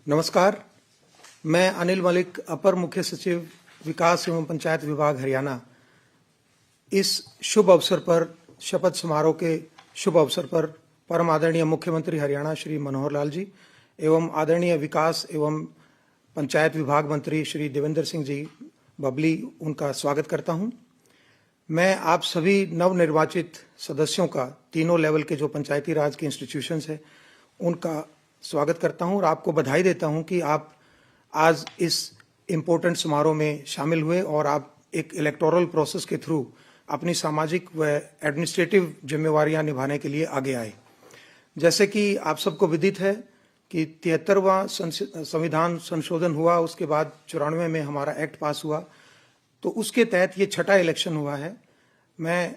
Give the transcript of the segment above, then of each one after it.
नमस्कार, मैं अनिल मलिक, अपर मुख्य सचिव विकास एवं पंचायत विभाग हरियाणा। इस शुभ अवसर पर, शपथ समारोह के शुभ अवसर पर परम आदरणीय मुख्यमंत्री हरियाणा श्री मनोहर लाल जी एवं आदरणीय विकास एवं पंचायत विभाग मंत्री श्री देवेंद्र सिंह जी बबली, उनका स्वागत करता हूं। मैं आप सभी नवनिर्वाचित सदस्यों का, तीनों लेवल के जो पंचायती राज के इंस्टीट्यूशंस हैं, उनका स्वागत करता हूं और आपको बधाई देता हूं कि आप आज इस इम्पोर्टेंट समारोह में शामिल हुए और आप एक इलेक्टोरल प्रोसेस के थ्रू अपनी सामाजिक व एडमिनिस्ट्रेटिव जिम्मेवारियां निभाने के लिए आगे आए। जैसे कि आप सबको विदित है कि 73वां संविधान संशोधन हुआ, उसके बाद 94 में हमारा एक्ट पास हुआ, तो उसके तहत ये छठा इलेक्शन हुआ है। मैं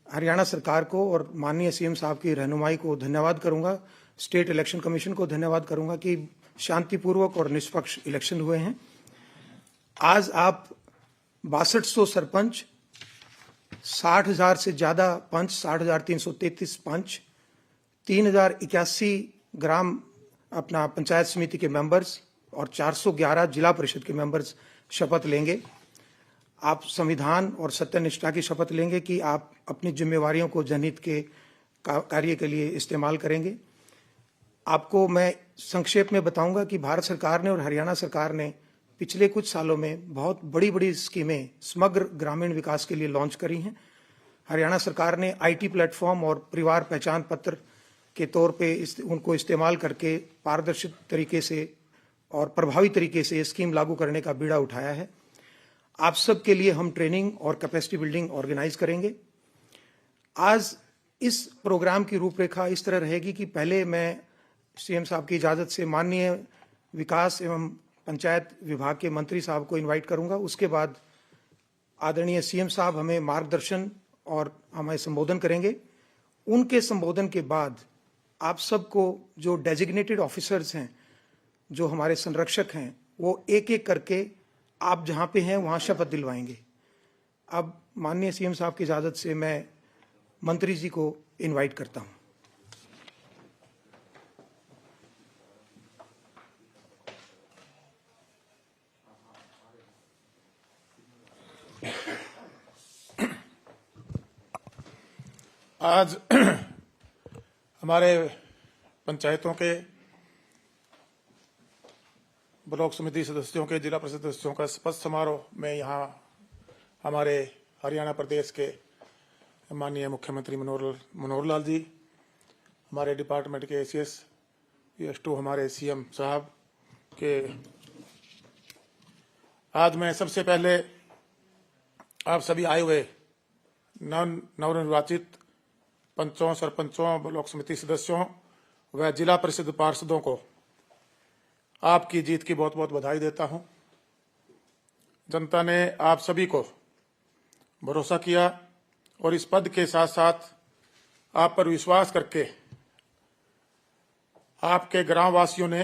हरियाणा सरकार को और माननीय सीएम साहब की रहनुमाई को धन्यवाद करूंगा, स्टेट इलेक्शन कमीशन को धन्यवाद करूंगा कि शांतिपूर्वक और निष्पक्ष इलेक्शन हुए हैं। आज आप 6200 सरपंच, 60,000 से ज्यादा पंच, 60,333 पंच, 3,081 ग्राम अपना पंचायत समिति के मेंबर्स और 411 जिला परिषद के मेंबर्स शपथ लेंगे। आप संविधान और सत्यनिष्ठा की शपथ लेंगे कि आप अपनी जिम्मेवारियों को जनहित के कार्य के लिए इस्तेमाल करेंगे। आपको मैं संक्षेप में बताऊंगा कि भारत सरकार ने और हरियाणा सरकार ने पिछले कुछ सालों में बहुत बड़ी बड़ी स्कीमें समग्र ग्रामीण विकास के लिए लॉन्च करी हैं। हरियाणा सरकार ने आईटी प्लेटफॉर्म और परिवार पहचान पत्र के तौर पे उनको इस्तेमाल करके पारदर्शी तरीके से और प्रभावी तरीके से स्कीम लागू करने का बीड़ा उठाया है। आप सब के लिए हम ट्रेनिंग और कैपेसिटी बिल्डिंग ऑर्गेनाइज करेंगे। आज इस प्रोग्राम की रूपरेखा इस तरह रहेगी कि पहले मैं सीएम साहब की इजाज़त से माननीय विकास एवं पंचायत विभाग के मंत्री साहब को इनवाइट करूंगा। उसके बाद आदरणीय सीएम साहब हमें मार्गदर्शन और हमें संबोधन करेंगे। उनके संबोधन के बाद आप सबको जो डेजिग्नेटेड ऑफिसर्स हैं, जो हमारे संरक्षक हैं, वो एक एक करके आप जहां पे हैं वहां शपथ दिलवाएंगे। अब माननीय सीएम साहब की इजाज़त से मैं मंत्री जी को इनवाइट करता हूं। आज हमारे पंचायतों के ब्लॉक समिति सदस्यों के, जिला परिषद सदस्यों का शपथ समारोह में यहाँ हमारे हरियाणा प्रदेश के माननीय मुख्यमंत्री मनोहर लाल जी, हमारे डिपार्टमेंट के एसीएस PS2 हमारे सीएम साहब के, आज मैं सबसे पहले आप सभी आए हुए नवनिर्वाचित पंचों, सरपंचों, ब्लॉक समिति सदस्यों व जिला परिषद पार्षदों को आपकी जीत की बहुत बहुत बधाई देता हूं। जनता ने आप सभी को भरोसा किया और इस पद के साथ साथ आप पर विश्वास करके आपके ग्राम वासियों ने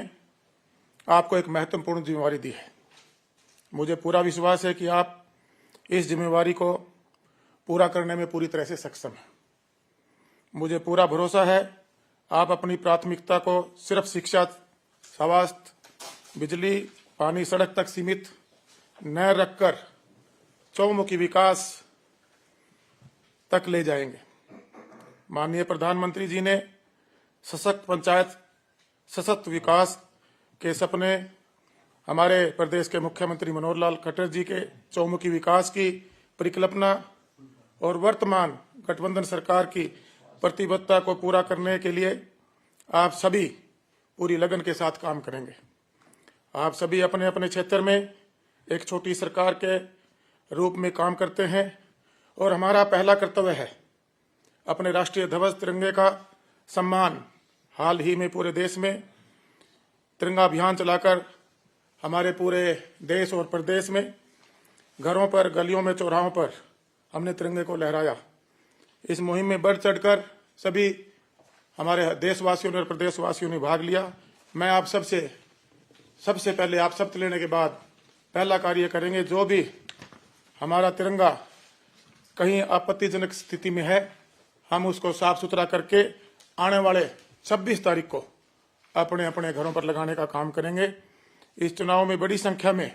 आपको एक महत्वपूर्ण जिम्मेवारी दी है। मुझे पूरा विश्वास है कि आप इस जिम्मेवारी को पूरा करने में पूरी तरह से सक्षम हैं। मुझे पूरा भरोसा है आप अपनी प्राथमिकता को सिर्फ शिक्षा, स्वास्थ्य, बिजली, पानी, सड़क तक सीमित न रखकर चौमुखी विकास तक ले जाएंगे। माननीय प्रधानमंत्री जी ने सशक्त पंचायत, सशक्त विकास के सपने हमारे प्रदेश के मुख्यमंत्री मनोहर लाल खट्टर जी के चौमुखी विकास की परिकल्पना और वर्तमान गठबंधन सरकार की प्रतिबद्धता को पूरा करने के लिए आप सभी पूरी लगन के साथ काम करेंगे। आप सभी अपने अपने क्षेत्र में एक छोटी सरकार के रूप में काम करते हैं और हमारा पहला कर्तव्य है अपने राष्ट्रीय ध्वज तिरंगे का सम्मान। हाल ही में पूरे देश में तिरंगा अभियान चलाकर हमारे पूरे देश और प्रदेश में घरों पर, गलियों में, चौराहों पर हमने तिरंगे को लहराया। इस मुहिम में बढ़ चढ़कर सभी हमारे देशवासियों ने और प्रदेशवासियों ने भाग लिया। मैं आप सबसे पहले आप शपथ लेने के बाद पहला कार्य करेंगे, जो भी हमारा तिरंगा कहीं आपत्तिजनक स्थिति में है, हम उसको साफ सुथरा करके आने वाले 26 तारीख को अपने अपने घरों पर लगाने का काम करेंगे। इस चुनाव में बड़ी संख्या में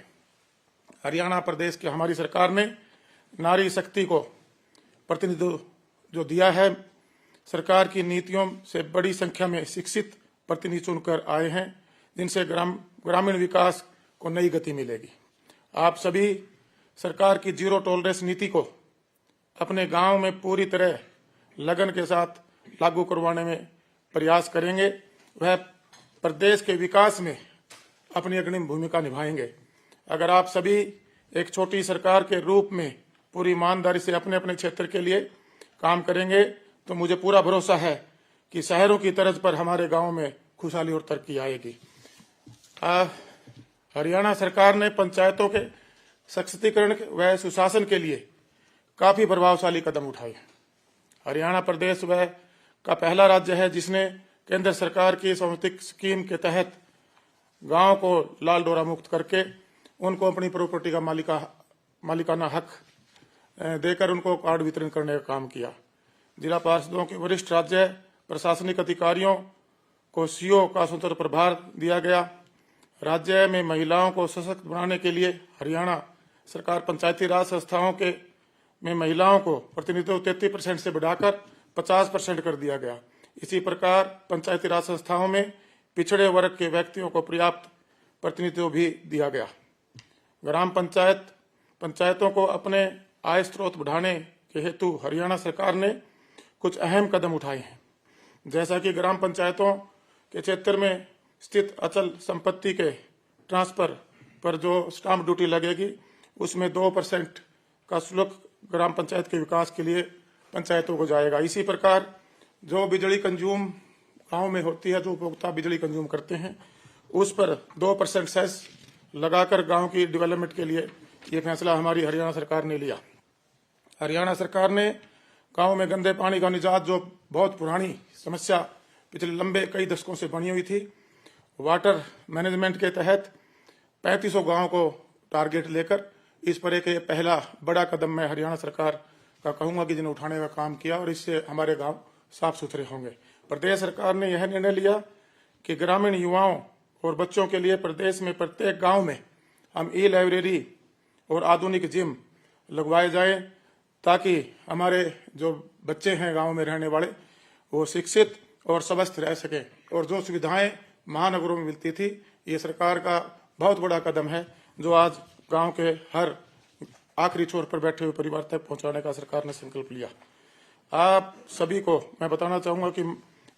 हरियाणा प्रदेश की हमारी सरकार ने नारी शक्ति को प्रतिनिधित्व जो दिया है। सरकार की नीतियों से बड़ी संख्या में शिक्षित प्रतिनिधि चुनकर आए हैं, जिनसे ग्रामीण विकास को नई गति मिलेगी। आप सभी सरकार की जीरो टॉलरेंस नीति को अपने गांव में पूरी तरह लगन के साथ लागू करवाने में प्रयास करेंगे। वह प्रदेश के विकास में अपनी अग्रणी भूमिका निभाएंगे। अगर आप सभी एक छोटी सरकार के रूप में पूरी ईमानदारी से अपने अपने क्षेत्र के लिए काम करेंगे तो मुझे पूरा भरोसा है कि शहरों की तर्ज पर हमारे गांव में खुशहाली और तरक्की आएगी। हरियाणा सरकार ने पंचायतों के सशक्तिकरण व सुशासन के लिए काफी प्रभावशाली कदम उठाए। हरियाणा प्रदेश वह का पहला राज्य है जिसने केंद्र सरकार की सांस्कृतिक स्कीम के तहत गांव को लाल डोरा मुक्त करके उनको अपनी प्रॉपर्टी का मालिकाना हक देकर उनको कार्ड वितरण करने का काम किया। जिला पार्षदों के वरिष्ठ राज्य प्रशासनिक अधिकारियों को सीओ का स्वतंत्र प्रभार दिया गया। राज्य में महिलाओं को सशक्त बनाने के लिए हरियाणा सरकार पंचायती राज संस्थाओं के में महिलाओं को प्रतिनिधित्व 33% से बढ़ाकर 50% कर दिया गया। इसी प्रकार पंचायती राज संस्थाओं में पिछड़े वर्ग के व्यक्तियों को पर्याप्त प्रतिनिधित्व भी दिया गया। ग्राम पंचायतों को अपने आय स्रोत बढ़ाने के हेतु हरियाणा सरकार ने कुछ अहम कदम उठाए हैं। जैसा कि ग्राम पंचायतों के क्षेत्र में स्थित अचल संपत्ति के ट्रांसफर पर जो स्टाम्प ड्यूटी लगेगी उसमें 2% का शुल्क ग्राम पंचायत के विकास के लिए पंचायतों को जाएगा। इसी प्रकार जो बिजली कंज्यूम गांव में होती है, जो उपभोक्ता बिजली कंज्यूम करते हैं, उस पर 2% सेस लगाकर गांव की डेवलपमेंट के लिए ये फैसला हमारी हरियाणा सरकार ने लिया। हरियाणा सरकार ने गांव में गंदे पानी का निजात, जो बहुत पुरानी समस्या पिछले लंबे कई दशकों से बनी हुई थी, वाटर मैनेजमेंट के तहत 3500 गांव को टारगेट लेकर इस पर एक पहला बड़ा कदम मैं हरियाणा सरकार का कहूंगा कि जिन्हें उठाने का काम किया और इससे हमारे गांव साफ सुथरे होंगे। प्रदेश सरकार ने यह निर्णय लिया कि ग्रामीण युवाओं और बच्चों के लिए प्रदेश में प्रत्येक गांव में हम ई-लाइब्रेरी और आधुनिक जिम लगवाए जाए, ताकि हमारे जो बच्चे हैं गांव में रहने वाले वो शिक्षित और स्वस्थ रह सके। और जो सुविधाएं महानगरों में मिलती थी, ये सरकार का बहुत बड़ा कदम है जो आज गांव के हर आखिरी छोर पर बैठे हुए परिवार तक पहुंचाने का सरकार ने संकल्प लिया। आप सभी को मैं बताना चाहूंगा कि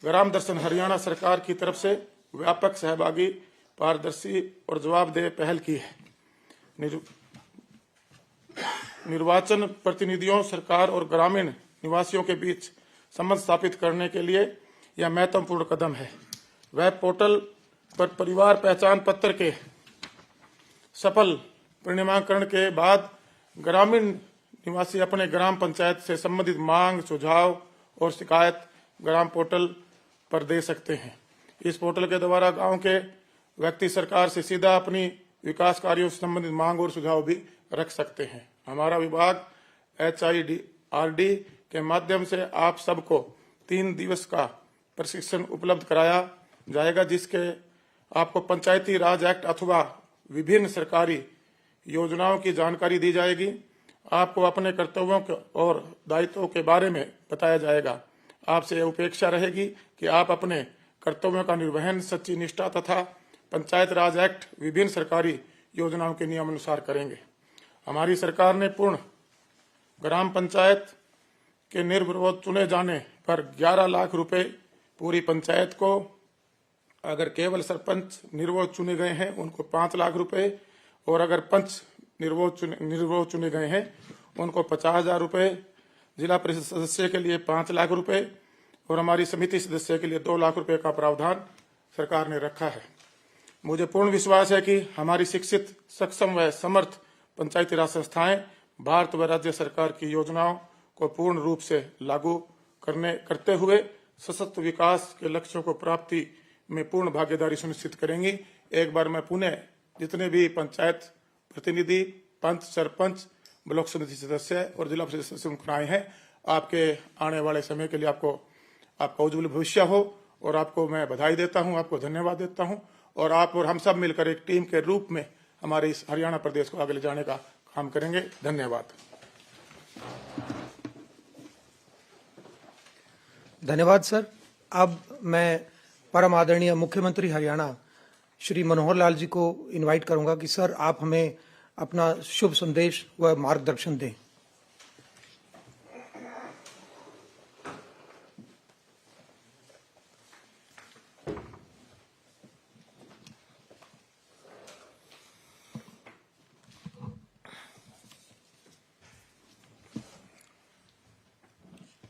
ग्राम दर्शन हरियाणा सरकार की तरफ से व्यापक, सहभागी, पारदर्शी और जवाबदेह पहल की है। निर्वाचन प्रतिनिधियों, सरकार और ग्रामीण निवासियों के बीच संबंध स्थापित करने के लिए यह महत्वपूर्ण कदम है। वेब पोर्टल पर परिवार पहचान पत्र के सफल परिणामीकरण के बाद ग्रामीण निवासी अपने ग्राम पंचायत से संबंधित मांग, सुझाव और शिकायत ग्राम पोर्टल पर दे सकते हैं। इस पोर्टल के द्वारा गांव के व्यक्ति सरकार से सीधा अपनी विकास कार्यों से संबंधित मांग और सुझाव भी रख सकते हैं। हमारा विभाग HIRD के माध्यम से आप सबको 3 दिवस का प्रशिक्षण उपलब्ध कराया जाएगा, जिसके आपको पंचायती राज एक्ट अथवा विभिन्न सरकारी योजनाओं की जानकारी दी जाएगी। आपको अपने कर्तव्यों और दायित्वों के बारे में बताया जाएगा। आपसे अपेक्षा रहेगी कि आप अपने कर्तव्यों का निर्वहन सच्ची निष्ठा तथा पंचायत राज एक्ट विभिन्न सरकारी योजनाओं के नियम अनुसार करेंगे। हमारी सरकार ने पूर्ण ग्राम पंचायत के निर्विरोध चुने जाने पर 11 लाख रुपए पूरी पंचायत को, अगर केवल सरपंच निर्विरोध चुने गए हैं उनको 5 लाख रुपए, और अगर पंच निर्विरोध चुने गए हैं उनको 50,000 रुपए, जिला परिषद सदस्य के लिए 5 लाख रुपए और हमारी समिति सदस्य के लिए 2 लाख रुपए का प्रावधान सरकार ने रखा है। मुझे पूर्ण विश्वास है कि हमारी शिक्षित, सक्षम व समर्थ पंचायती राज संस्थाएं भारत व राज्य सरकार की योजनाओं को पूर्ण रूप से लागू करते हुए सशक्त विकास के लक्ष्यों को प्राप्ति में पूर्ण भागीदारी सुनिश्चित करेंगी। एक बार मैं पुनः जितने भी पंचायत प्रतिनिधि, पंच, सरपंच, ब्लॉक समिति सदस्य और जिला परिषद सदस्य आए हैं, आपके आने वाले समय के लिए आपका उज्जवल भविष्य हो, और आपको मैं बधाई देता हूं, आपको धन्यवाद देता हूं और आप और हम सब मिलकर एक टीम के रूप में हमारे इस हरियाणा प्रदेश को आगे ले जाने का काम करेंगे। धन्यवाद। धन्यवाद सर। अब मैं परम आदरणीय मुख्यमंत्री हरियाणा श्री मनोहर लाल जी को इनवाइट करूंगा कि सर आप हमें अपना शुभ संदेश व मार्गदर्शन दें।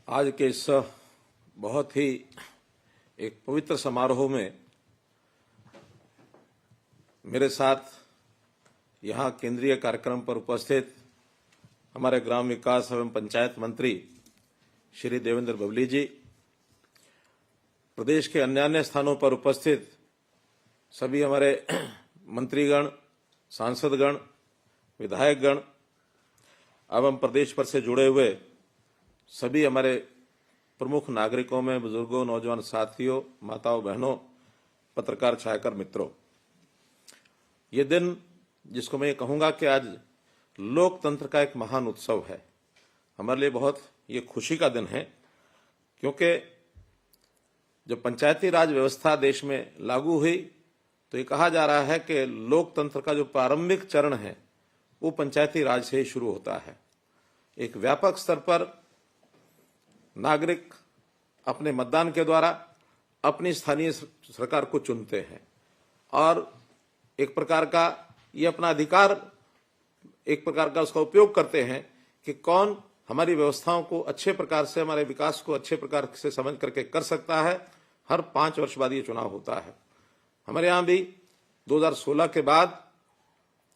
आज के इस बहुत ही एक पवित्र समारोह में मेरे साथ यहाँ केंद्रीय कार्यक्रम पर उपस्थित हमारे ग्राम विकास एवं पंचायत मंत्री श्री देवेंद्र बबली जी, प्रदेश के अन्य स्थानों पर उपस्थित सभी हमारे मंत्रीगण, सांसदगण, विधायकगण एवं प्रदेश भर से जुड़े हुए सभी हमारे प्रमुख नागरिकों में बुजुर्गों, नौजवान साथियों, माताओं, बहनों, पत्रकार, छायाकर मित्रों, ये दिन जिसको मैं ये कहूंगा कि आज लोकतंत्र का एक महान उत्सव है, हमारे लिए बहुत ये खुशी का दिन है, क्योंकि जब पंचायती राज व्यवस्था देश में लागू हुई तो ये कहा जा रहा है कि लोकतंत्र का जो प्रारंभिक चरण है वो पंचायती राज से ही शुरू होता है। एक व्यापक स्तर पर नागरिक अपने मतदान के द्वारा अपनी स्थानीय सरकार को चुनते हैं और एक प्रकार का ये अपना अधिकार, एक प्रकार का उसका उपयोग करते हैं कि कौन हमारी व्यवस्थाओं को अच्छे प्रकार से, हमारे विकास को अच्छे प्रकार से समझ करके कर सकता है। हर 5 वर्ष बाद ये चुनाव होता है। हमारे यहाँ भी 2016 के बाद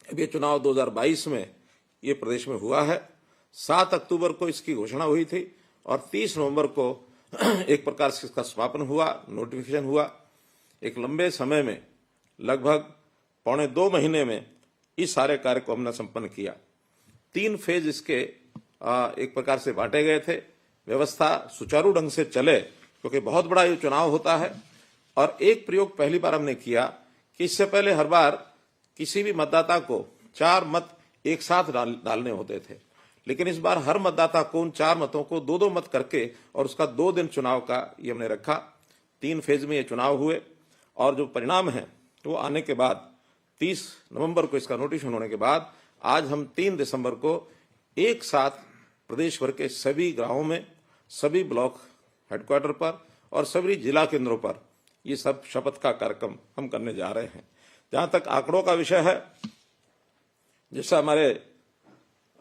अब ये चुनाव 2022 में ये प्रदेश में हुआ है। 7 अक्टूबर को इसकी घोषणा हुई थी और 30 नवंबर को एक प्रकार से इसका समापन हुआ, नोटिफिकेशन हुआ। एक लंबे समय में, लगभग 1.25 महीने में इस सारे कार्य को हमने संपन्न किया। 3 फेज इसके एक प्रकार से बांटे गए थे। व्यवस्था सुचारू ढंग से चले, क्योंकि बहुत बड़ा ये चुनाव होता है। और एक प्रयोग पहली बार हमने किया कि इससे पहले हर बार किसी भी मतदाता को 4 मत एक साथ डालने होते थे, लेकिन इस बार हर मतदाता को उन 4 मतों को 2-2 मत करके और उसका 2 दिन चुनाव का ये हमने रखा। 3 फेज में ये चुनाव हुए और जो परिणाम है वो आने के बाद 30 नवंबर को इसका नोटिफिकेशन होने के बाद आज हम 3 दिसंबर को एक साथ प्रदेश भर के सभी गांवों में, सभी ब्लॉक हेडक्वार्टर पर और सभी जिला केंद्रों पर ये सब शपथ का कार्यक्रम हम करने जा रहे हैं। जहां तक आंकड़ों का विषय है, जैसा हमारे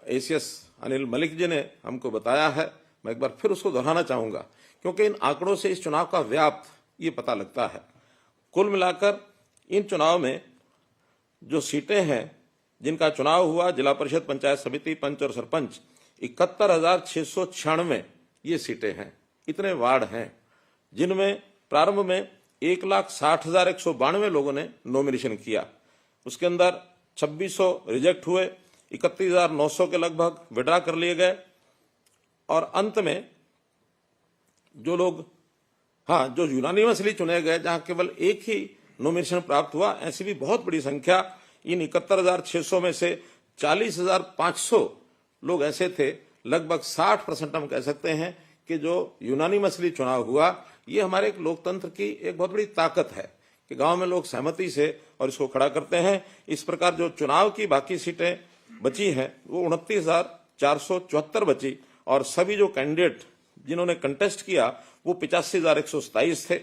एसीएस अनिल मलिक जी ने हमको बताया है, मैं एक बार फिर उसको दोहराना चाहूंगा, क्योंकि इन आंकड़ों से इस चुनाव का व्याप्त ये पता लगता है। कुल मिलाकर इन चुनाव में जो सीटें हैं जिनका चुनाव हुआ, जिला परिषद, पंचायत समिति, पंच और सरपंच, 71,696 ये सीटें हैं। इतने वार्ड हैं जिनमें प्रारंभ में 1,60,192 लोगों ने नॉमिनेशन किया। उसके अंदर 2600 रिजेक्ट हुए, 31,900 के लगभग विड्रा कर लिए गए और अंत में जो लोग जो यूनानिमसली चुने गए, जहां केवल एक ही नॉमिनेशन प्राप्त हुआ, ऐसी भी बहुत बड़ी संख्या इन 71,600 में से 40,500 लोग ऐसे थे, लगभग 60% हम कह सकते हैं कि जो यूनानिमसली चुनाव हुआ, ये हमारे एक लोकतंत्र की एक बहुत बड़ी ताकत है कि गांव में लोग सहमति से और इसको खड़ा करते हैं। इस प्रकार जो चुनाव की बाकी सीटें बची हैं वो 29,474 बची और सभी जो कैंडिडेट जिन्होंने कंटेस्ट किया वो 85,127 थे।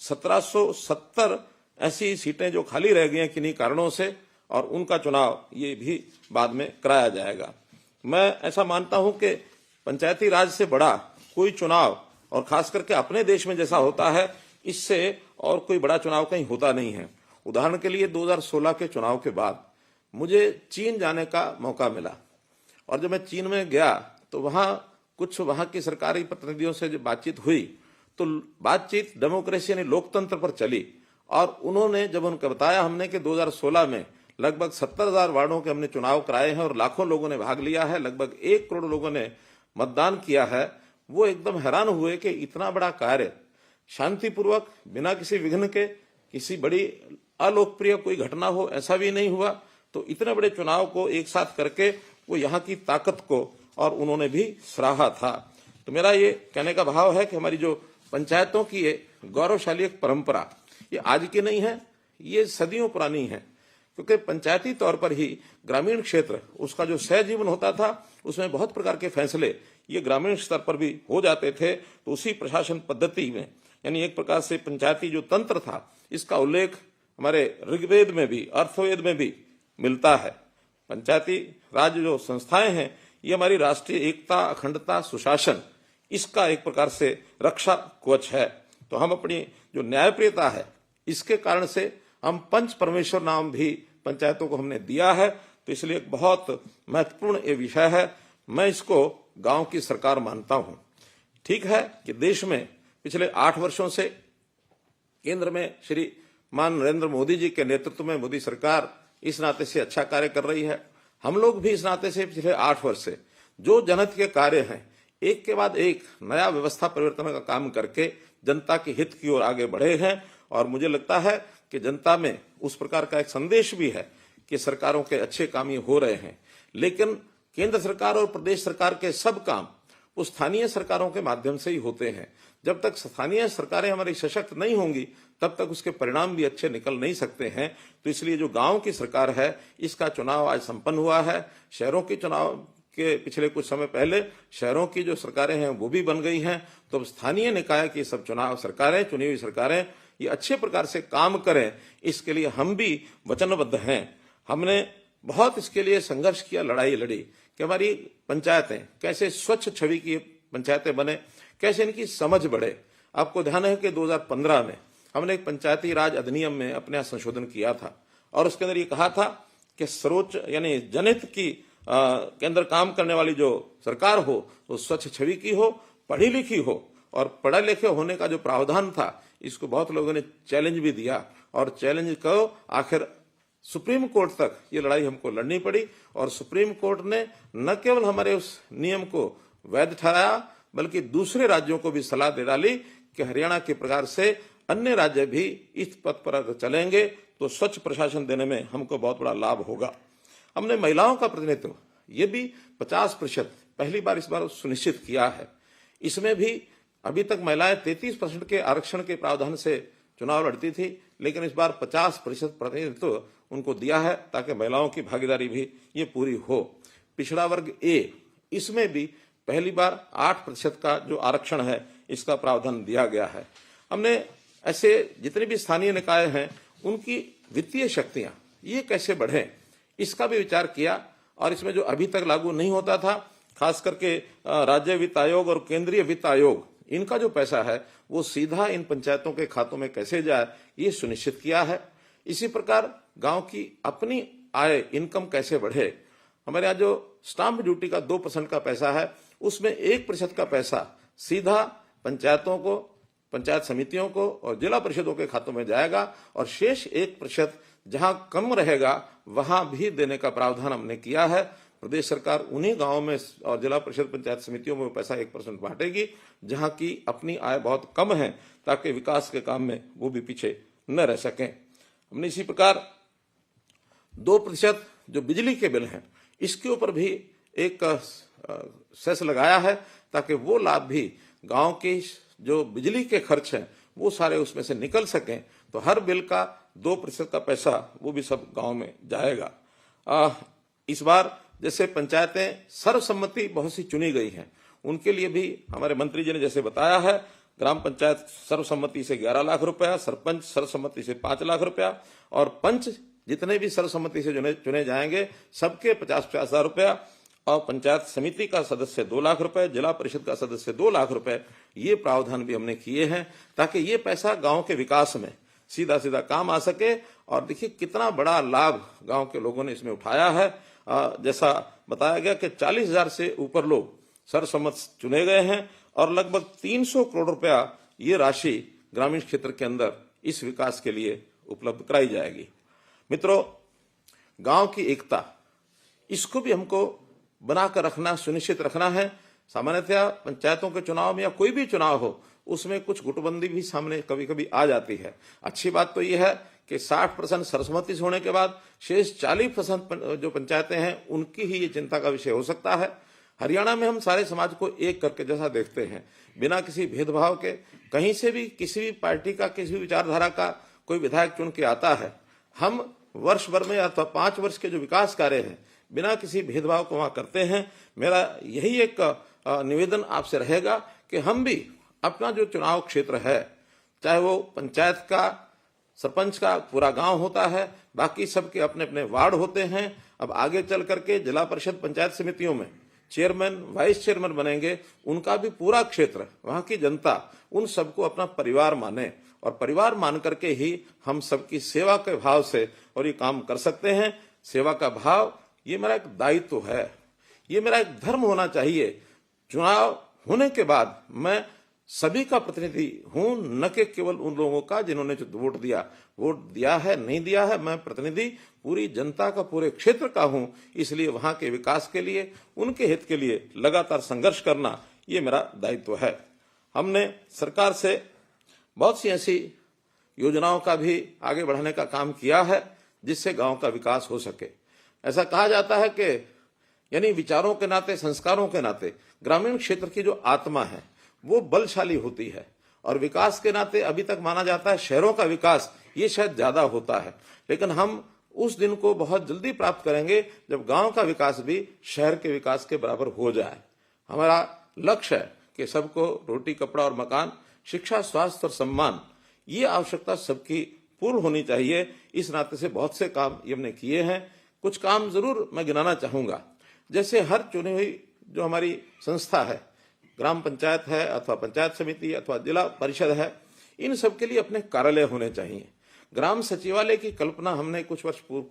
1,770 ऐसी सीटें जो खाली रह गई हैं किन्हीं कारणों से, और उनका चुनाव ये भी बाद में कराया जाएगा। मैं ऐसा मानता हूं कि पंचायती राज से बड़ा कोई चुनाव, और खास करके अपने देश में जैसा होता है, इससे और कोई बड़ा चुनाव कहीं होता नहीं है। उदाहरण के लिए 2016 के चुनाव के बाद मुझे चीन जाने का मौका मिला और जब मैं चीन में गया तो वहां की सरकारी प्रतिनिधियों से जब बातचीत हुई तो बातचीत डेमोक्रेसी यानी लोकतंत्र पर चली और उन्होंने जब उनको बताया हमने कि 2016 में लगभग 70,000 वार्डों के हमने चुनाव कराए हैं और लाखों लोगों ने भाग लिया है, लगभग 1 करोड़ लोगों ने मतदान किया है, वो एकदम हैरान हुए कि इतना बड़ा कार्य शांतिपूर्वक, बिना किसी विघ्न के, किसी बड़ी अलोकप्रिय कोई घटना हो, ऐसा भी नहीं हुआ। तो इतने बड़े चुनाव को एक साथ करके वो यहाँ की ताकत को और उन्होंने भी सराहा था। तो मेरा ये कहने का भाव है कि हमारी जो पंचायतों की ये गौरवशाली एक परंपरा, ये आज की नहीं है, ये सदियों पुरानी है। क्योंकि पंचायती तौर पर ही ग्रामीण क्षेत्र उसका जो सहजीवन होता था, उसमें बहुत प्रकार के फैसले ये ग्रामीण स्तर पर भी हो जाते थे। तो उसी प्रशासन पद्धति में, यानी एक प्रकार से पंचायती जो तंत्र था, इसका उल्लेख हमारे ऋग्वेद में भी, अर्थवेद में भी मिलता है। पंचायती राज जो संस्थाएं हैं, ये हमारी राष्ट्रीय एकता, अखंडता, सुशासन, इसका एक प्रकार से रक्षा कवच है। तो हम अपनी जो न्यायप्रियता है, इसके कारण से हम पंच परमेश्वर नाम भी पंचायतों को हमने दिया है। तो इसलिए एक बहुत महत्वपूर्ण ये विषय है। मैं इसको गांव की सरकार मानता हूं। ठीक है कि देश में पिछले 8 वर्षों से केंद्र में श्रीमान नरेंद्र मोदी जी के नेतृत्व में मोदी सरकार इस नाते से अच्छा कार्य कर रही है। हम लोग भी इस नाते से पिछले 8 वर्ष से जो जनहित के कार्य हैं, एक के बाद एक नया व्यवस्था परिवर्तन का काम करके जनता के हित की ओर आगे बढ़े हैं। और मुझे लगता है कि जनता में उस प्रकार का एक संदेश भी है कि सरकारों के अच्छे काम ये हो रहे हैं। लेकिन केंद्र सरकार और प्रदेश सरकार के सब काम उस स्थानीय सरकारों के माध्यम से ही होते हैं। जब तक स्थानीय सरकारें हमारी सशक्त नहीं होंगी, तब तक उसके परिणाम भी अच्छे निकल नहीं सकते हैं। तो इसलिए जो गांव की सरकार है, इसका चुनाव आज संपन्न हुआ है। शहरों के चुनाव के पिछले कुछ समय पहले शहरों की जो सरकारें हैं वो भी बन गई हैं। तो स्थानीय निकाय की सब चुनाव सरकारें, चुनी हुई सरकारें, ये अच्छे प्रकार से काम करें, इसके लिए हम भी वचनबद्ध हैं। हमने बहुत इसके लिए संघर्ष किया, लड़ाई लड़ी कि हमारी पंचायतें कैसे स्वच्छ छवि की पंचायतें बने, कैसे इनकी समझ बढ़े। आपको ध्यान है कि 2015 में हमने एक पंचायती राज अधिनियम में अपने यहाँ संशोधन किया था और उसके अंदर ये कहा था कि सर्वोच्च यानी जनहित की के अंदर काम करने वाली जो सरकार हो वो स्वच्छ छवि की हो, पढ़ी लिखी हो। और पढ़े लिखे होने का जो प्रावधान था, इसको बहुत लोगों ने चैलेंज भी दिया और चैलेंज को आखिर सुप्रीम कोर्ट तक ये लड़ाई हमको लड़नी पड़ी। और सुप्रीम कोर्ट ने न केवल हमारे उस नियम को वैध ठहराया, बल्कि दूसरे राज्यों को भी सलाह दे डाली कि हरियाणा के प्रकार से अन्य राज्य भी इस पथ पर अगर चलेंगे तो स्वच्छ प्रशासन देने में हमको बहुत बड़ा लाभ होगा। हमने महिलाओं का प्रतिनिधित्व ये भी 50% पहली बार इस बार सुनिश्चित किया है। इसमें भी अभी तक महिलाएं 33% के आरक्षण के प्रावधान से चुनाव लड़ती थी, लेकिन इस बार 50% प्रतिनिधित्व उनको दिया है ताकि महिलाओं की भागीदारी भी ये पूरी हो। पिछड़ा वर्ग ए, इसमें भी पहली बार 8% का जो आरक्षण है, इसका प्रावधान दिया गया है। हमने ऐसे जितने भी स्थानीय निकाय हैं, उनकी वित्तीय शक्तियां ये कैसे बढ़े, इसका भी विचार किया। और इसमें जो अभी तक लागू नहीं होता था, खास करके राज्य वित्त आयोग और केंद्रीय वित्त आयोग, इनका जो पैसा है वो सीधा इन पंचायतों के खातों में कैसे जाए, ये सुनिश्चित किया है। इसी प्रकार गांव की अपनी आय, इनकम कैसे बढ़े। हमारे यहाँ जो स्टाम्प ड्यूटी का 2% का पैसा है, उसमें 1% का पैसा सीधा पंचायतों को, पंचायत समितियों को और जिला परिषदों के खातों में जाएगा और शेष 1% जहां कम रहेगा वहां भी देने का प्रावधान हमने किया है। प्रदेश सरकार उन्हीं गांवों में और जिला परिषद पंचायत समितियों में पैसा 1% बांटेगी जहां की अपनी आय बहुत कम है, ताकि विकास के काम में वो भी पीछे न रह सकें। हमने इसी प्रकार 2% जो बिजली के बिल हैं, इसके ऊपर भी एक सेस लगाया है ताकि वो लाभ भी गांव के जो बिजली के खर्च हैं वो सारे उसमें से निकल सकें। तो हर बिल का 2% का पैसा वो भी सब गांव में जाएगा। इस बार जैसे पंचायतें सर्वसम्मति बहुत सी चुनी गई हैं, उनके लिए भी हमारे मंत्री जी ने जैसे बताया है, ग्राम पंचायत सर्वसम्मति से 11 लाख रुपया, सरपंच सर्वसम्मति से 5 लाख रुपया और पंच जितने भी सर्वसम्मति से चुने जाएंगे सबके 50-50 हजार रुपया और पंचायत समिति का सदस्य 2 लाख रुपए, जिला परिषद का सदस्य 2 लाख रुपए, ये प्रावधान भी हमने किए हैं ताकि ये पैसा गांव के विकास में सीधा सीधा काम आ सके। और देखिए कितना बड़ा लाभ गांव के लोगों ने इसमें उठाया है। जैसा बताया गया कि 40,000 से ऊपर लोग सर्वसम्मत चुने गए हैं और लगभग 300 करोड़ रुपया ये राशि ग्रामीण क्षेत्र के अंदर इस विकास के लिए उपलब्ध कराई जाएगी। मित्रों, गांव की एकता, इसको भी हमको बनाकर रखना, सुनिश्चित रखना है। सामान्यतः पंचायतों के चुनाव में या कोई भी चुनाव हो, उसमें कुछ गुटबंदी भी सामने कभी कभी आ जाती है। अच्छी बात तो यह है कि 60% सर्वसम्मति से होने के बाद शेष 40% जो पंचायतें हैं उनकी ही ये चिंता का विषय हो सकता है। हरियाणा में हम सारे समाज को एक करके जैसा देखते हैं, बिना किसी भेदभाव के, कहीं से भी किसी भी पार्टी का, किसी भी विचारधारा का कोई विधायक चुन के आता है, हम वर्ष भर में अथवा 5 वर्ष के जो विकास कार्य हैं बिना किसी भेदभाव को वहां करते हैं। मेरा यही एक निवेदन आपसे रहेगा कि हम भी अपना जो चुनाव क्षेत्र है, चाहे वो पंचायत का, सरपंच का पूरा गांव होता है, बाकी सबके अपने अपने वार्ड होते हैं, अब आगे चल करके जिला परिषद पंचायत समितियों में चेयरमैन, वाइस चेयरमैन बनेंगे, उनका भी पूरा क्षेत्र, वहां की जनता उन सबको अपना परिवार माने और परिवार मान करके ही हम सबकी सेवा के भाव से और ये काम कर सकते हैं। सेवा का भाव ये मेरा एक दायित्व है, ये मेरा एक धर्म होना चाहिए। चुनाव होने के बाद मैं सभी का प्रतिनिधि हूं, न कि केवल उन लोगों का जिन्होंने जो वोट दिया है, नहीं दिया है। मैं प्रतिनिधि पूरी जनता का, पूरे क्षेत्र का हूं, इसलिए वहां के विकास के लिए, उनके हित के लिए लगातार संघर्ष करना ये मेरा दायित्व है। हमने सरकार से बहुत सी ऐसी योजनाओं का भी आगे बढ़ाने का काम किया है जिससे गांव का विकास हो सके। ऐसा कहा जाता है कि यानी विचारों के नाते, संस्कारों के नाते ग्रामीण क्षेत्र की जो आत्मा है वो बलशाली होती है और विकास के नाते अभी तक माना जाता है शहरों का विकास ये शायद ज्यादा होता है, लेकिन हम उस दिन को बहुत जल्दी प्राप्त करेंगे जब गांव का विकास भी शहर के विकास के बराबर हो जाए। हमारा लक्ष्य है कि सबको रोटी, कपड़ा और मकान, शिक्षा, स्वास्थ्य और सम्मान, ये आवश्यकता सबकी पूर्ण होनी चाहिए। इस नाते से बहुत से काम ये हमने किए हैं। कुछ काम जरूर मैं गिनाना चाहूंगा, जैसे हर चुनी हुई जो हमारी संस्था है, ग्राम पंचायत है अथवा पंचायत समिति अथवा जिला परिषद है, इन सब के लिए अपने कार्यालय होने चाहिए। ग्राम सचिवालय की कल्पना हमने कुछ वर्ष पूर्व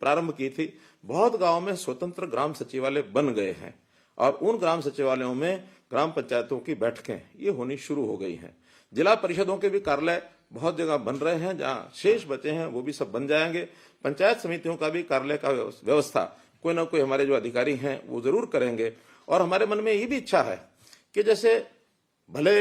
प्रारंभ की थी। बहुत गांव में स्वतंत्र ग्राम सचिवालय बन गए हैं और उन ग्राम सचिवालयों में ग्राम पंचायतों की बैठकें ये होनी शुरू हो गई हैं। जिला परिषदों के भी कार्यालय बहुत जगह बन रहे हैं, जहां शेष बचे हैं वो भी सब बन जाएंगे। पंचायत समितियों का भी कार्यालय का व्यवस्था कोई ना कोई हमारे जो अधिकारी हैं वो जरूर करेंगे। और हमारे मन में ये भी इच्छा है कि जैसे भले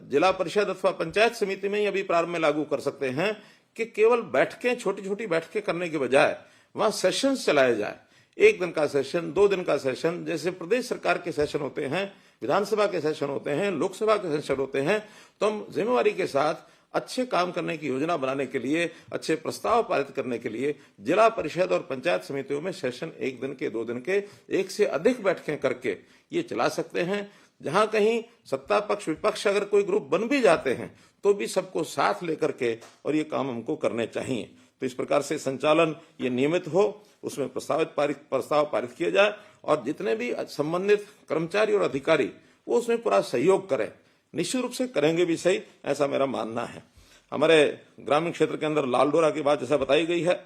जिला परिषद अथवा पंचायत समिति में ही अभी प्रारंभ में लागू कर सकते हैं कि केवल बैठकें, छोटी छोटी बैठकें करने के बजाय वहां सेशन चलाए जाए। 1 दिन का सेशन, 2 दिन का सेशन, जैसे प्रदेश सरकार के सेशन होते हैं, विधानसभा के सेशन होते हैं, लोकसभा के सेशन होते हैं, तो हम जिम्मेवारी के साथ अच्छे काम करने की योजना बनाने के लिए, अच्छे प्रस्ताव पारित करने के लिए जिला परिषद और पंचायत समितियों में सेशन 1 दिन के, 2 दिन के, 1 से अधिक बैठकें करके ये चला सकते हैं। जहां कहीं सत्ता पक्ष विपक्ष अगर कोई ग्रुप बन भी जाते हैं तो भी सबको साथ लेकर के और ये काम हमको करने चाहिए। तो इस प्रकार से संचालन ये नियमित हो, उसमें प्रस्ताव पारित किए जाए और जितने भी संबंधित कर्मचारी और अधिकारी वो उसमें पूरा सहयोग करें। निश्चित रूप से करेंगे भी सही, ऐसा मेरा मानना है। हमारे ग्रामीण क्षेत्र के अंदर लाल डोरा की बात जैसा बताई गई है,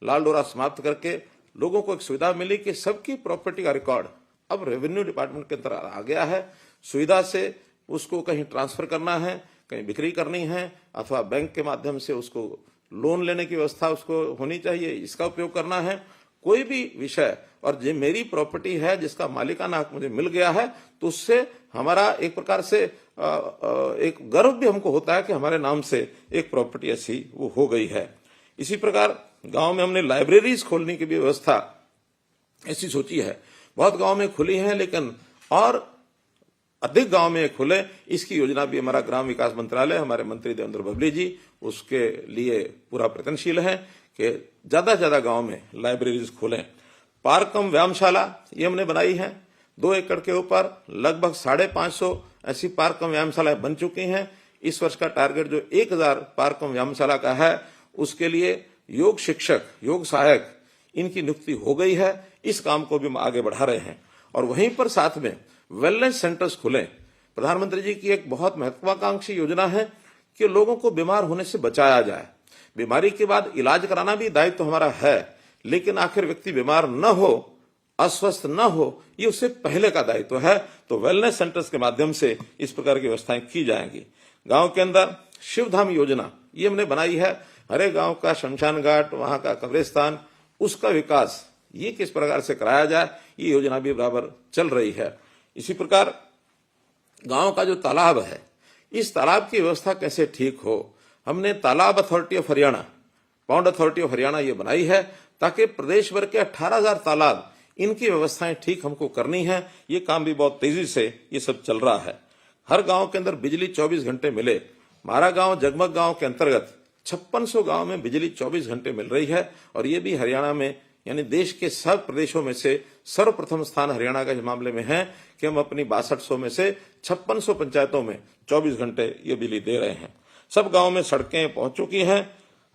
लाल डोरा समाप्त करके लोगों को एक सुविधा मिली कि सबकी प्रॉपर्टी का रिकॉर्ड अब रेवेन्यू डिपार्टमेंट के अंदर आ गया है। सुविधा से उसको कहीं ट्रांसफर करना है, कहीं बिक्री करनी है अथवा बैंक के माध्यम से उसको लोन लेने की व्यवस्था उसको होनी चाहिए, इसका उपयोग करना है। कोई भी विषय और जो मेरी प्रॉपर्टी है जिसका मालिकाना हक मुझे मिल गया है तो उससे हमारा एक प्रकार से एक गर्व भी हमको होता है कि हमारे नाम से एक प्रॉपर्टी ऐसी वो हो गई है। इसी प्रकार गांव में हमने लाइब्रेरीज खोलने की भी व्यवस्था ऐसी सोची है। बहुत गांव में खुली है लेकिन और अधिक गांव में खुले, इसकी योजना भी हमारा ग्राम विकास मंत्रालय, हमारे मंत्री देवेंद्र बबली जी उसके लिए पूरा प्रयत्नशील है कि ज्यादा से ज्यादा गांव में लाइब्रेरीज खोलें। पार्क कम व्यायामशाला ये हमने बनाई है। 2 एकड़ के ऊपर लगभग 550 ऐसी पार्क कम व्यायामशालाएं बन चुकी हैं। इस वर्ष का टारगेट जो 1000 पार्क कम व्यायामशाला का है उसके लिए योग शिक्षक, योग सहायक इनकी नियुक्ति हो गई है। इस काम को भी हम आगे बढ़ा रहे हैं और वहीं पर साथ में वेलनेस सेंटर्स खुले। प्रधानमंत्री जी की एक बहुत महत्वाकांक्षी योजना है कि लोगों को बीमार होने से बचाया जाए। बीमारी के बाद इलाज कराना भी दायित्व हमारा है, लेकिन आखिर व्यक्ति बीमार न हो, अस्वस्थ न हो, ये उससे पहले का दायित्व है। तो वेलनेस सेंटर्स के माध्यम से इस प्रकार की व्यवस्थाएं की जाएंगी। गांव के अंदर शिवधाम योजना ये हमने बनाई है। हरे गांव का शमशान घाट, वहां का कब्रिस्तान, उसका विकास ये किस प्रकार से कराया जाए, ये योजना भी बराबर चल रही है। इसी प्रकार गांव का जो तालाब है, इस तालाब की व्यवस्था कैसे ठीक हो, हमने तालाब authority of Haryana pound authority of Haryana ये बनाई है ताकि प्रदेश भर के 18,000 तालाब, इनकी व्यवस्थाएं ठीक हमको करनी है। ये काम भी बहुत तेजी से ये सब चल रहा है। हर गांव के अंदर बिजली 24 घंटे मिले। हमारा गांव जगमग गांव के अंतर्गत 5600 गांव में बिजली 24 घंटे मिल रही है और ये भी हरियाणा में यानी देश के सब प्रदेशों में से सर्वप्रथम स्थान हरियाणा का इस मामले में है कि हम अपनी 6200 में से 5600 पंचायतों में 24 घंटे ये बिजली दे रहे हैं। सब गांव में सड़कें पहुंच चुकी हैं।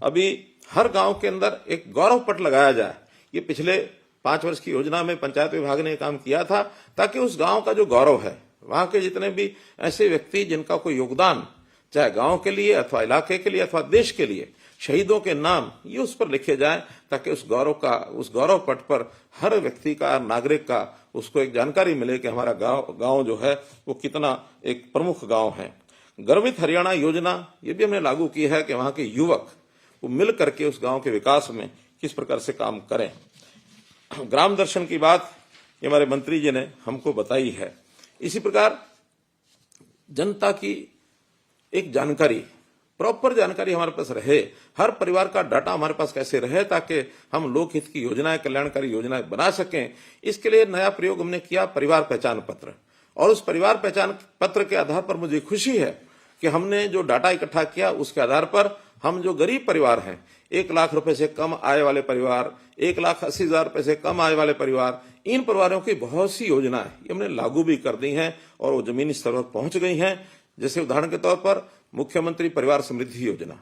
अभी हर गांव के अंदर एक गौरव पट लगाया जाए। ये पिछले 5 वर्ष की योजना में पंचायत विभाग ने काम किया था ताकि उस गांव का जो गौरव है, वहां के जितने भी ऐसे व्यक्ति जिनका कोई योगदान चाहे गांव के लिए अथवा इलाके के लिए अथवा देश के लिए, शहीदों के नाम ये उस पर लिखे जाए ताकि उस गौरव पट पर हर व्यक्ति का, नागरिक का उसको एक जानकारी मिले कि हमारा गांव जो है वो कितना एक प्रमुख गांव है। गर्वित हरियाणा योजना ये भी हमने लागू की है कि वहां के युवक वो मिल करके उस गांव के विकास में किस प्रकार से काम करें। ग्राम दर्शन की बात ये हमारे मंत्री जी ने हमको बताई है। इसी प्रकार जनता की एक जानकारी, प्रॉपर जानकारी हमारे पास रहे, हर परिवार का डाटा हमारे पास कैसे रहे ताकि हम लोकहित की योजनाएं, कल्याणकारी योजनाएं बना सकें। इसके लिए नया प्रयोग हमने किया, परिवार पहचान पत्र। और उस परिवार पहचान पत्र के आधार पर मुझे खुशी है कि हमने जो डाटा इकट्ठा किया उसके आधार पर हम जो गरीब परिवार हैं, 1 लाख रुपए से कम आय वाले परिवार, 1,80,000 रुपए से कम आय वाले परिवार, इन परिवारों की बहुत सी योजनाएं हमने लागू भी कर दी हैं और वो जमीनी स्तर पर पहुंच गई हैं। जैसे उदाहरण के तौर पर मुख्यमंत्री परिवार समृद्धि योजना,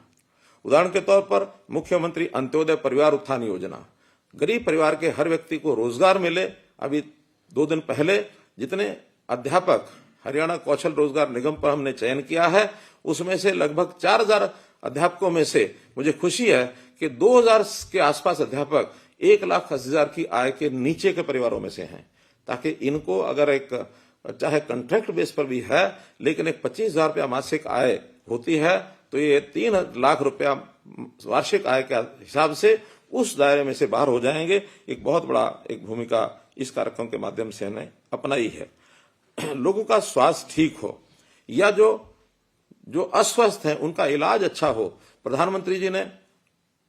उदाहरण के तौर पर मुख्यमंत्री अंत्योदय परिवार उत्थान योजना, गरीब परिवार के हर व्यक्ति को रोजगार मिले। अभी 2 दिन पहले जितने अध्यापक हरियाणा कौशल रोजगार निगम पर हमने चयन किया है, उसमें से लगभग 4,000 अध्यापकों में से मुझे खुशी है कि 2,000 के आसपास अध्यापक 1,80,000 की आय के नीचे के परिवारों में से हैं, ताकि इनको अगर एक चाहे कॉन्ट्रैक्ट बेस पर भी है लेकिन एक 25,000 रुपया मासिक आय होती है तो ये 3 लाख रुपया वार्षिक आय के हिसाब से उस दायरे में से बाहर हो जाएंगे। एक बहुत बड़ा एक भूमिका इस कार्यक्रम के माध्यम से हमने अपनाई है। लोगों का स्वास्थ्य ठीक हो या जो अस्वस्थ हैं उनका इलाज अच्छा हो। प्रधानमंत्री जी ने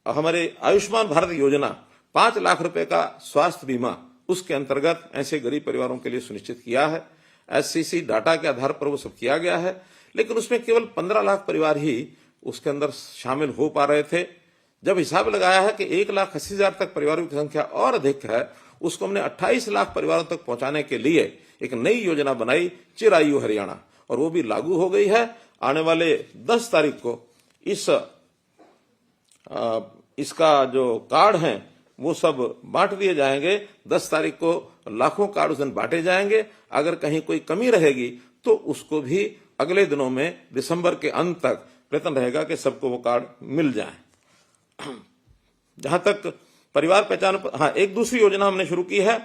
हमारे आयुष्मान भारत योजना 5 लाख रुपए का स्वास्थ्य बीमा उसके अंतर्गत ऐसे गरीब परिवारों के लिए सुनिश्चित किया है। SCC डाटा के आधार पर वो सब किया गया है, लेकिन उसमें केवल 15 लाख परिवार ही उसके अंदर शामिल हो पा रहे थे। जब हिसाब लगाया है कि 1,80,000 तक परिवारों की संख्या और अधिक है, उसको हमने 28 लाख परिवारों तक पहुंचाने के लिए एक नई योजना बनाई, चिरायु हरियाणा, और वो भी लागू हो गई है। आने वाले 10 तारीख को इसका जो कार्ड है वो सब बांट दिए जाएंगे। 10 तारीख को लाखों कार्ड उस दिन बांटे जाएंगे। अगर कहीं कोई कमी रहेगी तो उसको भी अगले दिनों में दिसंबर के अंत तक प्रयत्न रहेगा कि सबको वो कार्ड मिल जाए। जहां तक परिवार पहचान, हाँ, एक दूसरी योजना हमने शुरू की है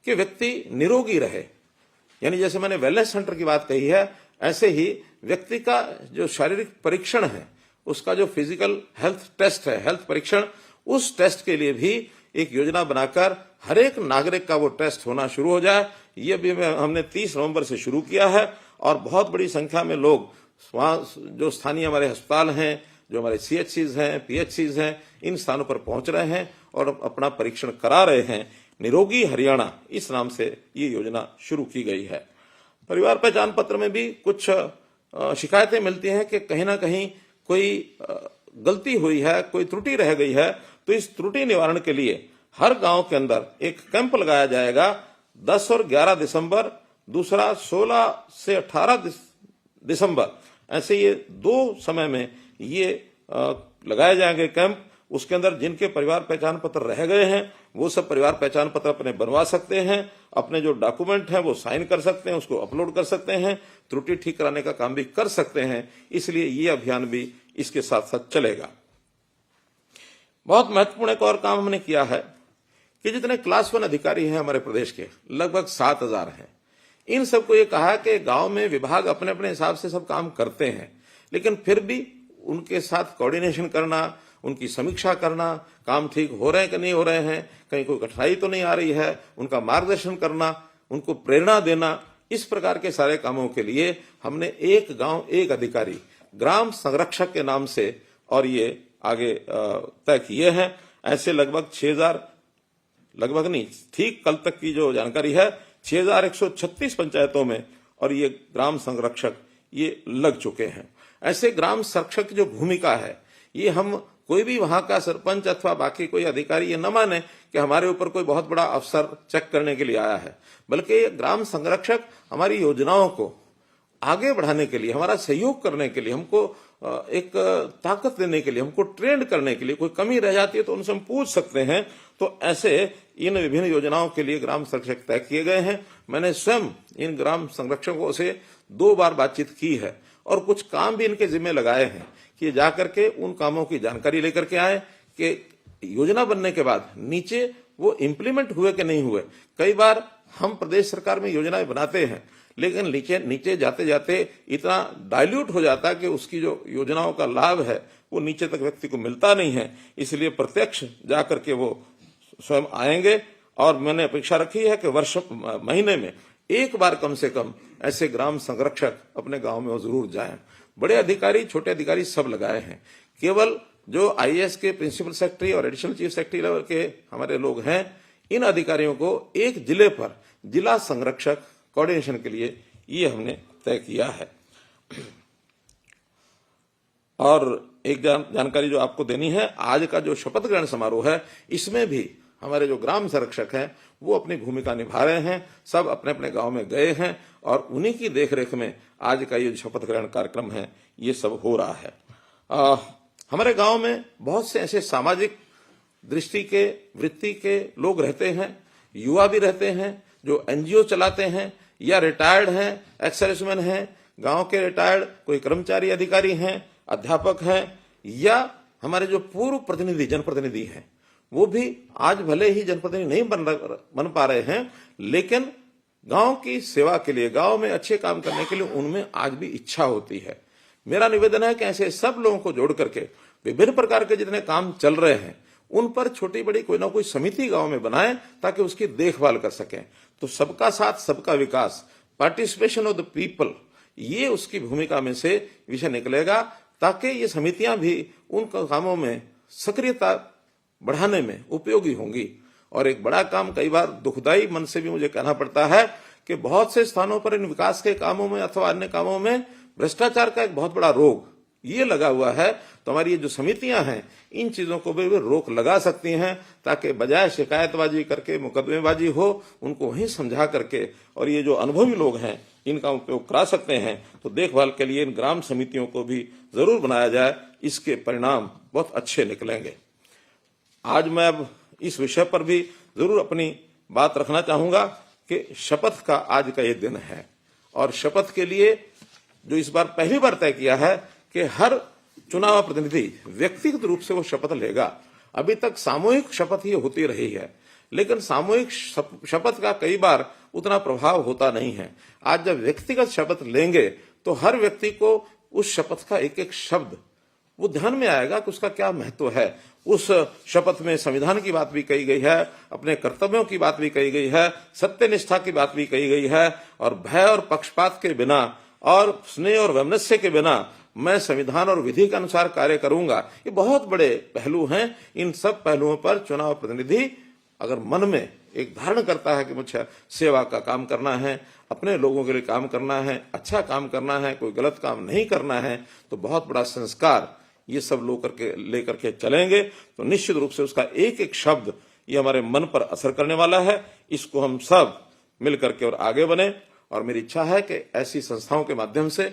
कि व्यक्ति निरोगी रहे। यानी जैसे मैंने वेलनेस सेंटर की बात कही है, ऐसे ही व्यक्ति का जो शारीरिक परीक्षण है, उसका जो फिजिकल हेल्थ टेस्ट है, हेल्थ परीक्षण, उस टेस्ट के लिए भी एक योजना बनाकर हर एक नागरिक का वो टेस्ट होना शुरू हो जाए। ये भी हमने 30 नवंबर से शुरू किया है और बहुत बड़ी संख्या में लोग वहां जो स्थानीय हमारे अस्पताल हैं, जो हमारे CHCs हैं, PHCs हैं, इन स्थानों पर पहुंच रहे हैं और अपना परीक्षण करा रहे हैं। निरोगी हरियाणा इस नाम से ये योजना शुरू की गई है। परिवार पहचान पत्र में भी कुछ शिकायतें मिलती हैं कि कहीं ना कहीं कोई गलती हुई है, कोई त्रुटि रह गई है, तो इस त्रुटि निवारण के लिए हर गांव के अंदर एक कैंप लगाया जाएगा 10 और 11 दिसंबर, दूसरा 16 से 18 दिसंबर, ऐसे ये 2 समय में ये लगाए जाएंगे कैंप। उसके अंदर जिनके परिवार पहचान पत्र रह गए हैं वो सब परिवार पहचान पत्र अपने बनवा सकते हैं, अपने जो डॉक्यूमेंट हैं वो साइन कर सकते हैं, उसको अपलोड कर सकते हैं, त्रुटि ठीक कराने का काम भी कर सकते हैं। इसलिए ये अभियान भी इसके साथ साथ चलेगा। बहुत महत्वपूर्ण एक और काम हमने किया है कि जितने क्लास 1 अधिकारी हैं हमारे प्रदेश के, लगभग 7,000 हैं, इन सबको ये कहा कि गांव में विभाग अपने अपने हिसाब से सब काम करते हैं, लेकिन फिर भी उनके साथ कोऑर्डिनेशन करना, उनकी समीक्षा करना, काम ठीक हो रहे हैं कि नहीं हो रहे हैं, कहीं कोई कठिनाई तो नहीं आ रही है, उनका मार्गदर्शन करना, उनको प्रेरणा देना, इस प्रकार के सारे कामों के लिए हमने एक गांव एक अधिकारी, ग्राम संरक्षक के नाम से, और ये आगे तय किए हैं। ऐसे लगभग 6,000, लगभग नहीं, ठीक कल तक की जो जानकारी है 6,136 पंचायतों में और ये ग्राम संरक्षक ये लग चुके हैं। ऐसे ग्राम संरक्षक की जो भूमिका है, ये हम कोई भी वहां का सरपंच अथवा बाकी कोई अधिकारी ये न माने कि हमारे ऊपर कोई बहुत बड़ा अफसर चेक करने के लिए आया है, बल्कि ये ग्राम संरक्षक हमारी योजनाओं को आगे बढ़ाने के लिए, हमारा सहयोग करने के लिए, हमको एक ताकत देने के लिए, हमको ट्रेंड करने के लिए, कोई कमी रह जाती है तो उनसे हम पूछ सकते हैं। तो ऐसे इन विभिन्न योजनाओं के लिए ग्राम संरक्षक तय किए गए हैं। मैंने स्वयं इन ग्राम संरक्षकों से 2 बार बातचीत की है और कुछ काम भी इनके जिम्मे लगाए हैं कि जाकर के उन कामों की जानकारी लेकर के आए कि योजना बनने के बाद नीचे वो इम्प्लीमेंट हुए कि नहीं हुए। कई बार हम प्रदेश सरकार में योजनाएं बनाते हैं, लेकिन नीचे जाते जाते इतना डाइल्यूट हो जाता है कि उसकी जो योजनाओं का लाभ है वो नीचे तक व्यक्ति को मिलता नहीं है। इसलिए प्रत्यक्ष जाकर के वो स्वयं आएंगे और मैंने अपेक्षा रखी है कि महीने में एक बार कम से कम ऐसे ग्राम संरक्षक अपने गांव में वो जरूर जाएं। बड़े अधिकारी, छोटे अधिकारी सब लगाए हैं। केवल जो आईएएस के प्रिंसिपल सेक्रेटरी और एडिशनल चीफ सेक्रेटरी लेवल के हमारे लोग हैं, इन अधिकारियों को एक जिले पर जिला संरक्षक कोऑर्डिनेशन के लिए ये हमने तय किया है। और एक जानकारी जो आपको देनी है, आज का जो शपथ ग्रहण समारोह है, इसमें भी हमारे जो ग्राम संरक्षक हैं वो अपनी भूमिका निभा रहे हैं। सब अपने अपने गांव में गए हैं और उन्हीं की देखरेख में आज का ये शपथ ग्रहण कार्यक्रम है, ये सब हो रहा है। हमारे गांव में बहुत से ऐसे सामाजिक दृष्टि के, वृत्ति के लोग रहते हैं, युवा भी रहते हैं, जो एनजीओ चलाते हैं या रिटायर्ड हैं, एक्स सर्विसमैन हैं, गांव के रिटायर्ड कोई कर्मचारी अधिकारी हैं, अध्यापक हैं, या हमारे जो पूर्व प्रतिनिधि, जनप्रतिनिधि हैं, वो भी आज भले ही जनप्रतिनिधि नहीं बन पा रहे हैं, लेकिन गांव की सेवा के लिए, गांव में अच्छे काम करने के लिए उनमें आज भी इच्छा होती है। मेरा निवेदन है कि ऐसे सब लोगों को जोड़ करके विभिन्न प्रकार के जितने काम चल रहे हैं उन पर छोटी बड़ी कोई ना कोई समिति गांव में बनाएं ताकि उसकी देखभाल कर सकें। तो सबका साथ सबका विकास, पार्टिसिपेशन ऑफ द पीपल, ये उसकी भूमिका में से विषय निकलेगा, ताकि ये समितियां भी उन कामों में सक्रियता बढ़ाने में उपयोगी होंगी। और एक बड़ा काम, कई बार दुखदाई मन से भी मुझे कहना पड़ता है कि बहुत से स्थानों पर इन विकास के कामों में अथवा अन्य कामों में भ्रष्टाचार का एक बहुत बड़ा रोग ये लगा हुआ है। तो हमारी ये जो समितियां हैं, इन चीजों को भी रोक लगा सकती हैं, ताकि बजाय शिकायतबाजी करके, मुकदमेबाजी हो, उनको वहीं समझा करके, और ये जो अनुभवी लोग हैं इनका उपयोग करा सकते हैं। तो देखभाल के लिए इन ग्राम समितियों को भी जरूर बनाया जाए, इसके परिणाम बहुत अच्छे निकलेंगे। आज मैं अब इस विषय पर भी जरूर अपनी बात रखना चाहूंगा कि शपथ का आज का ये दिन है, और शपथ के लिए जो इस बार पहली बार तय किया है कि हर चुनाव प्रतिनिधि व्यक्तिगत रूप से वो शपथ लेगा। अभी तक सामूहिक शपथ ही होती रही है, लेकिन सामूहिक शपथ का कई बार उतना प्रभाव होता नहीं है। आज जब व्यक्तिगत शपथ लेंगे तो हर व्यक्ति को उस शपथ का एक एक शब्द वो ध्यान में आएगा कि उसका क्या महत्व है। उस शपथ में संविधान की बात भी कही गई है, अपने कर्तव्यों की बात भी कही गई है, सत्यनिष्ठा की बात भी कही गई है, और भय और पक्षपात के बिना और स्नेह और वैमनस्य के बिना मैं संविधान और विधि के अनुसार कार्य करूंगा। ये बहुत बड़े पहलू हैं। इन सब पहलुओं पर चुनाव प्रतिनिधि अगर मन में एक धारण करता है कि मुझे सेवा का काम करना है, अपने लोगों के लिए काम करना है, अच्छा काम करना है, कोई गलत काम नहीं करना है, तो बहुत बड़ा संस्कार ये सब लोग लेकर के चलेंगे, तो निश्चित रूप से उसका एक एक शब्द ये हमारे मन पर असर करने वाला है। इसको हम सब मिलकर के और आगे बने। और मेरी इच्छा है कि ऐसी संस्थाओं के माध्यम से,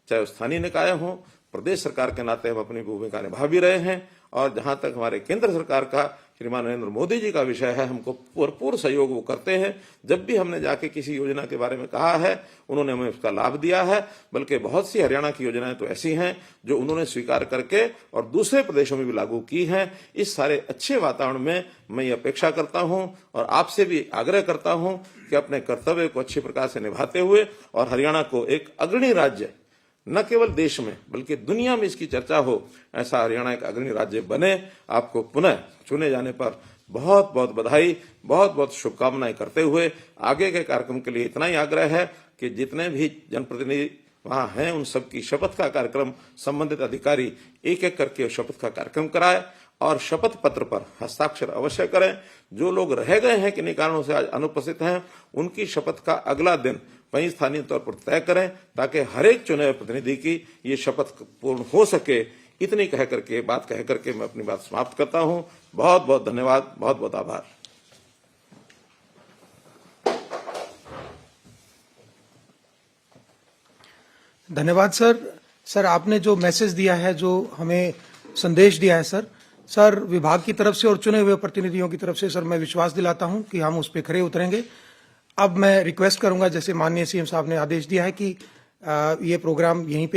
चाहे वो स्थानीय निकाय हो, प्रदेश सरकार के नाते हम अपनी भूमिका निभा भी रहे हैं, और जहां तक हमारे केंद्र सरकार का, श्रीमान नरेंद्र मोदी जी का विषय है, हमको भरपूर सहयोग वो करते हैं। जब भी हमने जाके किसी योजना के बारे में कहा है, उन्होंने हमें उसका लाभ दिया है। बल्कि बहुत सी हरियाणा की योजनाएं तो ऐसी हैं जो उन्होंने स्वीकार करके और दूसरे प्रदेशों में भी लागू की हैं। इस सारे अच्छे वातावरण में मैं ये अपेक्षा करता हूं और आपसे भी आग्रह करता हूं कि अपने कर्तव्य को अच्छे प्रकार से निभाते हुए और हरियाणा को एक अग्रणी राज्य, न केवल देश में बल्कि दुनिया में इसकी चर्चा हो, ऐसा हरियाणा एक अग्रणी राज्य बने। आपको पुनः चुने जाने पर बहुत बहुत बधाई, बहुत बहुत शुभकामनाएं करते हुए आगे के कार्यक्रम के लिए इतना ही आग्रह है कि जितने भी जनप्रतिनिधि वहां हैं उन सबकी शपथ का कार्यक्रम संबंधित अधिकारी एक एक करके शपथ का कार्यक्रम कराए और शपथ पत्र पर हस्ताक्षर अवश्य करें। जो लोग रह गए हैं किन्हीं कारणों से आज अनुपस्थित हैं, उनकी शपथ का अगला दिन वहीं स्थानीय तौर पर तय करें ताकि हर एक चुने हुए प्रतिनिधि की ये शपथ पूर्ण हो सके। इतनी कह करके मैं अपनी बात समाप्त करता हूं। बहुत बहुत धन्यवाद, बहुत बहुत आभार। धन्यवाद सर, आपने जो मैसेज दिया है, जो हमें संदेश दिया है सर विभाग की तरफ से और चुने हुए प्रतिनिधियों की तरफ से सर मैं विश्वास दिलाता हूं कि हम उस पर खरे उतरेंगे। अब मैं रिक्वेस्ट करूंगा, जैसे माननीय सीएम साहब ने आदेश दिया है कि ये प्रोग्राम यहीं पे